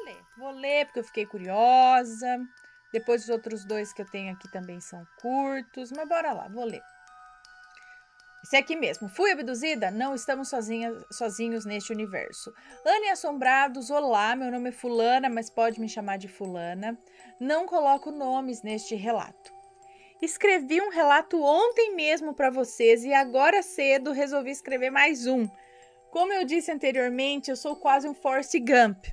ler. Vou ler porque eu fiquei curiosa. Depois os outros dois que eu tenho aqui também são curtos, mas bora lá, vou ler. Esse aqui mesmo. Fui abduzida? Não estamos sozinhos neste universo. Ana e Assombrados, olá, meu nome é Fulana, mas pode me chamar de Fulana. Não coloco nomes neste relato. Escrevi um relato ontem mesmo para vocês e agora cedo resolvi escrever mais um. Como eu disse anteriormente, eu sou quase um Forrest Gump,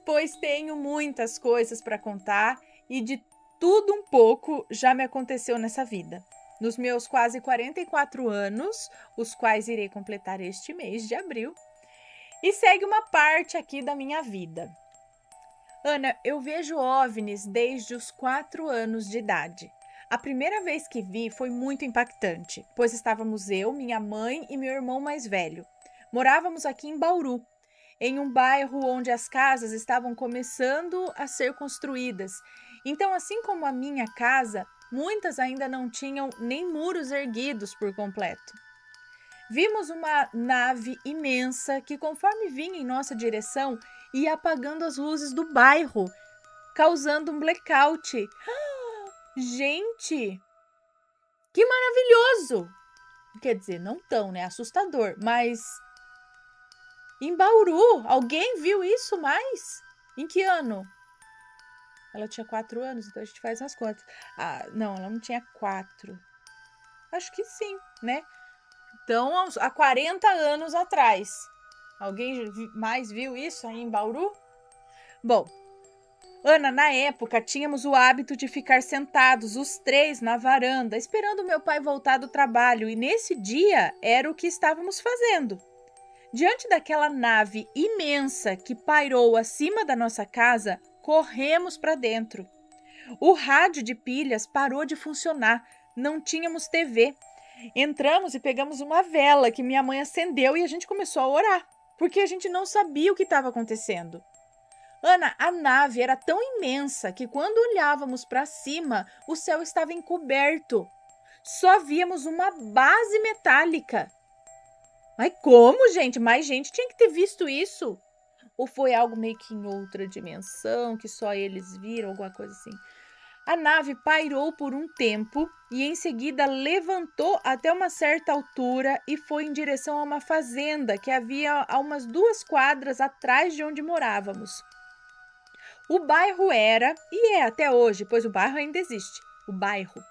pois tenho muitas coisas para contar e de tudo um pouco já me aconteceu nessa vida. Nos meus quase 44 anos, os quais irei completar este mês de abril, e segue uma parte aqui da minha vida. Ana, eu vejo OVNIs desde os 4 anos de idade. A primeira vez que vi foi muito impactante, pois estávamos eu, minha mãe e meu irmão mais velho. Morávamos aqui em Bauru, em um bairro onde as casas estavam começando a ser construídas. Então, assim como a minha casa, muitas ainda não tinham nem muros erguidos por completo. Vimos uma nave imensa que, conforme vinha em nossa direção, ia apagando as luzes do bairro, causando um blackout. Gente, que maravilhoso! Quer dizer, não tão, né? Assustador, mas em Bauru, alguém viu isso mais? Em que ano? Ela tinha 4 anos, então a gente faz umas contas. Ah, não, ela não tinha 4. Acho que sim, né? Então, há 40 anos atrás. Alguém mais viu isso aí em Bauru? Bom, Ana, na época, tínhamos o hábito de ficar sentados, os três, na varanda, esperando meu pai voltar do trabalho, e nesse dia era o que estávamos fazendo. Diante daquela nave imensa que pairou acima da nossa casa, corremos para dentro. O rádio de pilhas parou de funcionar, não tínhamos TV. Entramos e pegamos uma vela que minha mãe acendeu e a gente começou a orar, porque a gente não sabia o que estava acontecendo. Ana, a nave era tão imensa que quando olhávamos para cima, o céu estava encoberto. Só víamos uma base metálica. Mas como, gente? Mais gente tinha que ter visto isso. Ou foi algo meio que em outra dimensão, que só eles viram, alguma coisa assim. A nave pairou por um tempo e em seguida levantou até uma certa altura e foi em direção a uma fazenda que havia a umas 2 quadras atrás de onde morávamos. O bairro era, e é até hoje, pois o bairro ainda existe, o bairro.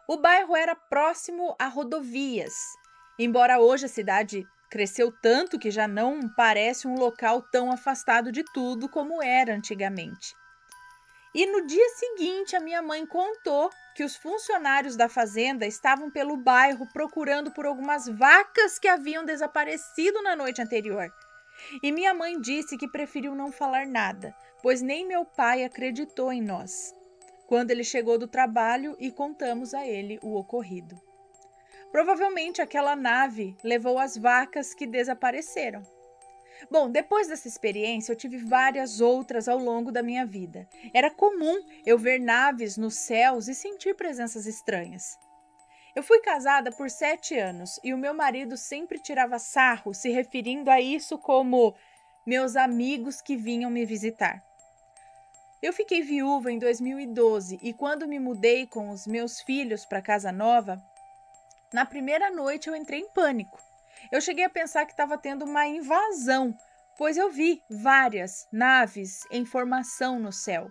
O bairro era próximo a rodovias, embora hoje a cidade cresceu tanto que já não parece um local tão afastado de tudo como era antigamente. E no dia seguinte, a minha mãe contou que os funcionários da fazenda estavam pelo bairro procurando por algumas vacas que haviam desaparecido na noite anterior. E minha mãe disse que preferiu não falar nada, pois nem meu pai acreditou em nós, quando ele chegou do trabalho e contamos a ele o ocorrido. Provavelmente aquela nave levou as vacas que desapareceram. Bom, depois dessa experiência, eu tive várias outras ao longo da minha vida. Era comum eu ver naves nos céus e sentir presenças estranhas. Eu fui casada por 7 anos e o meu marido sempre tirava sarro, se referindo a isso como meus amigos que vinham me visitar. Eu fiquei viúva em 2012 e quando me mudei com os meus filhos para casa nova, na primeira noite eu entrei em pânico. Eu cheguei a pensar que estava tendo uma invasão, pois eu vi várias naves em formação no céu.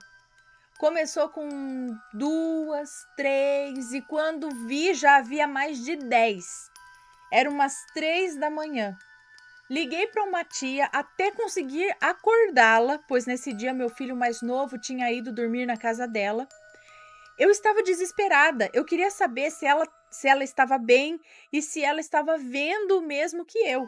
Começou com 2, 3 e quando vi já havia mais de 10. Eram umas 3 da manhã. Liguei para uma tia até conseguir acordá-la, pois nesse dia meu filho mais novo tinha ido dormir na casa dela. Eu estava desesperada, eu queria saber se ela estava bem e se ela estava vendo o mesmo que eu.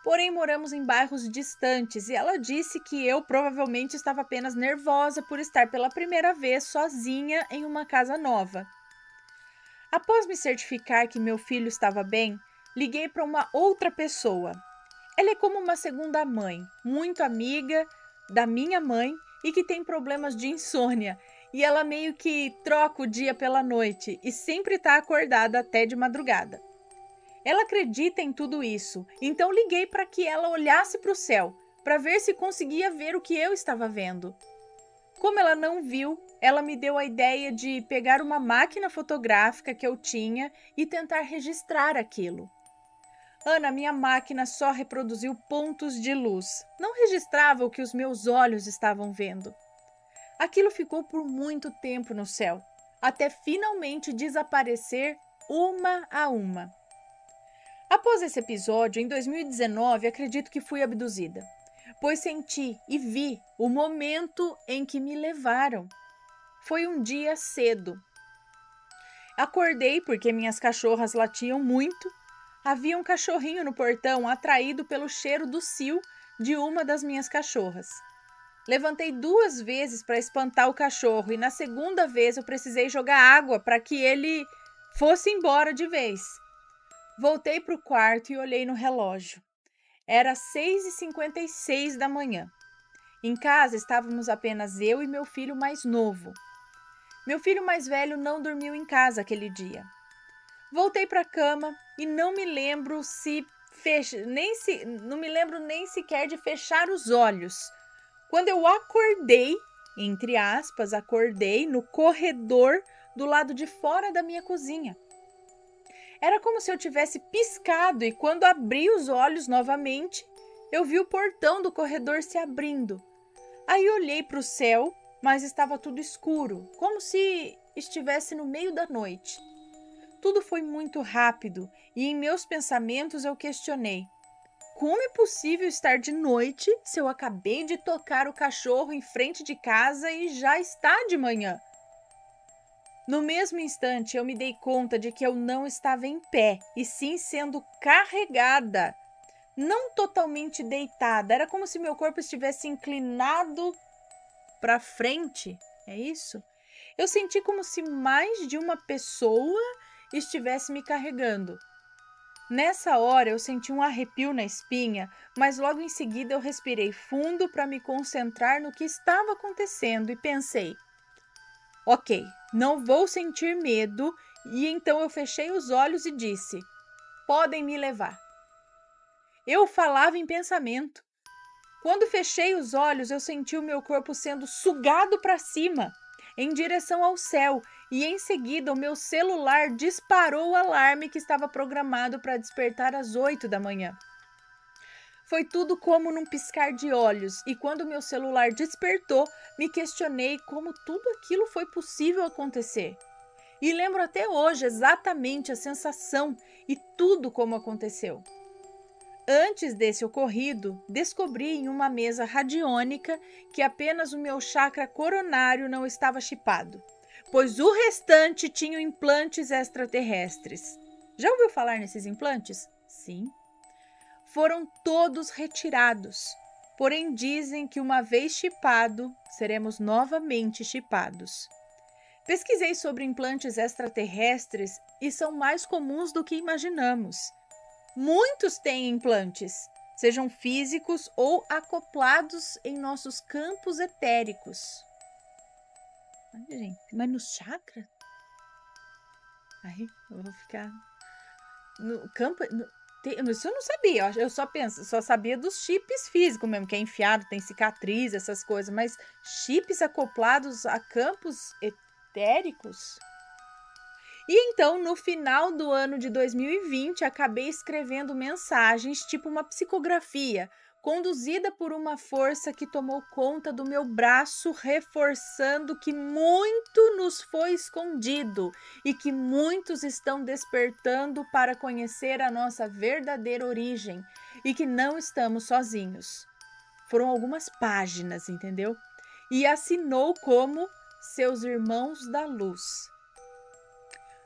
Porém, moramos em bairros distantes e ela disse que eu provavelmente estava apenas nervosa por estar pela primeira vez sozinha em uma casa nova. Após me certificar que meu filho estava bem, liguei para uma outra pessoa. Ela é como uma segunda mãe, muito amiga da minha mãe e que tem problemas de insônia. E ela meio que troca o dia pela noite e sempre está acordada até de madrugada. Ela acredita em tudo isso, então liguei para que ela olhasse para o céu, para ver se conseguia ver o que eu estava vendo. Como ela não viu, ela me deu a ideia de pegar uma máquina fotográfica que eu tinha e tentar registrar aquilo. Ana, minha máquina só reproduziu pontos de luz, não registrava o que os meus olhos estavam vendo. Aquilo ficou por muito tempo no céu, até finalmente desaparecer uma a uma. Após esse episódio, em 2019, acredito que fui abduzida, pois senti e vi o momento em que me levaram. Foi um dia cedo. Acordei porque minhas cachorras latiam muito. Havia um cachorrinho no portão atraído pelo cheiro do cio de uma das minhas cachorras. Levantei 2 vezes para espantar o cachorro e na segunda vez eu precisei jogar água para que ele fosse embora de vez. Voltei para o quarto e olhei no relógio. Era 6h56 da manhã. Em casa estávamos apenas eu e meu filho mais novo. Meu filho mais velho não dormiu em casa aquele dia. Voltei para a cama e não me lembro nem sequer de fechar os olhos. Quando eu acordei, entre aspas, acordei no corredor do lado de fora da minha cozinha. Era como se eu tivesse piscado e quando abri os olhos novamente, eu vi o portão do corredor se abrindo. Aí olhei para o céu, mas estava tudo escuro, como se estivesse no meio da noite. Tudo foi muito rápido e em meus pensamentos eu questionei: como é possível estar de noite se eu acabei de tocar o cachorro em frente de casa e já está de manhã? No mesmo instante, eu me dei conta de que eu não estava em pé, e sim sendo carregada. Não totalmente deitada, era como se meu corpo estivesse inclinado para frente, é isso? Eu senti como se mais de uma pessoa estivesse me carregando. Nessa hora eu senti um arrepio na espinha, mas logo em seguida eu respirei fundo para me concentrar no que estava acontecendo e pensei: ok, não vou sentir medo, e então eu fechei os olhos e disse: podem me levar. Eu falava em pensamento. Quando fechei os olhos, eu senti o meu corpo sendo sugado para cima, em direção ao céu, e em seguida o meu celular disparou o alarme que estava programado para despertar às 8 da manhã. Foi tudo como num piscar de olhos, e quando meu celular despertou, me questionei como tudo aquilo foi possível acontecer. E lembro até hoje exatamente a sensação e tudo como aconteceu. Antes desse ocorrido, descobri em uma mesa radiônica que apenas o meu chakra coronário não estava chipado, pois o restante tinha implantes extraterrestres. Já ouviu falar nesses implantes? Sim. Foram todos retirados, porém dizem que uma vez chipado, seremos novamente chipados. Pesquisei sobre implantes extraterrestres e são mais comuns do que imaginamos. Muitos têm implantes, sejam físicos ou acoplados em nossos campos etéricos. Ai, gente, mas no chakra? Aí eu vou ficar no campo. Isso eu não sabia, eu só sabia dos chips físicos mesmo, que é enfiado, tem cicatriz, essas coisas, mas chips acoplados a campos etéricos? E então, no final do ano de 2020, acabei escrevendo mensagens, tipo uma psicografia, conduzida por uma força que tomou conta do meu braço, reforçando que muito nos foi escondido e que muitos estão despertando para conhecer a nossa verdadeira origem e que não estamos sozinhos. Foram algumas páginas, entendeu? E assinou como Seus Irmãos da Luz.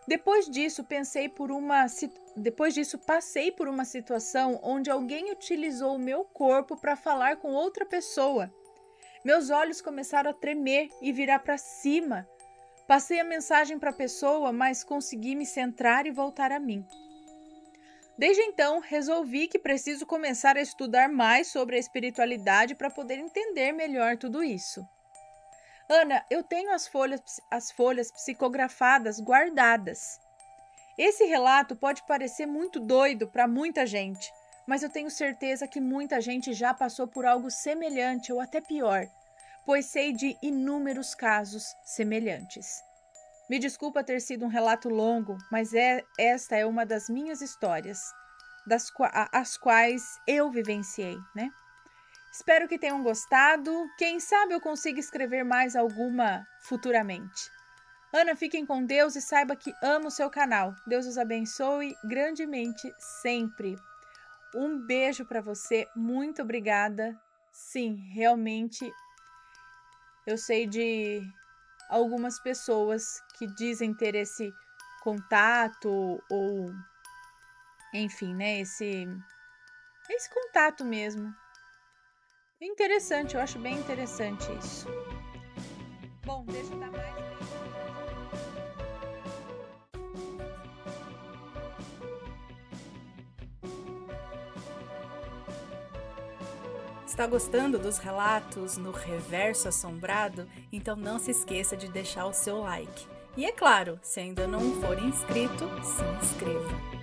Depois disso, passei por uma situação onde alguém utilizou o meu corpo para falar com outra pessoa. Meus olhos começaram a tremer e virar para cima. Passei a mensagem para a pessoa, mas consegui me centrar e voltar a mim. Desde então, resolvi que preciso começar a estudar mais sobre a espiritualidade para poder entender melhor tudo isso. Ana, eu tenho as folhas psicografadas guardadas. Esse relato pode parecer muito doido para muita gente, mas eu tenho certeza que muita gente já passou por algo semelhante ou até pior, pois sei de inúmeros casos semelhantes. Me desculpa ter sido um relato longo, mas esta é uma das minhas histórias, as quais eu vivenciei, né? Espero que tenham gostado. Quem sabe eu consiga escrever mais alguma futuramente. Ana, fiquem com Deus e saiba que amo o seu canal. Deus os abençoe grandemente sempre. Um beijo para você. Muito obrigada. Sim, realmente eu sei de algumas pessoas que dizem ter esse contato ou enfim, né, esse contato mesmo. Interessante, eu acho bem interessante isso. Bom, deixa eu dar mais. Está gostando dos relatos no Reverso Assombrado? Então não se esqueça de deixar o seu like. E é claro, se ainda não for inscrito, se inscreva.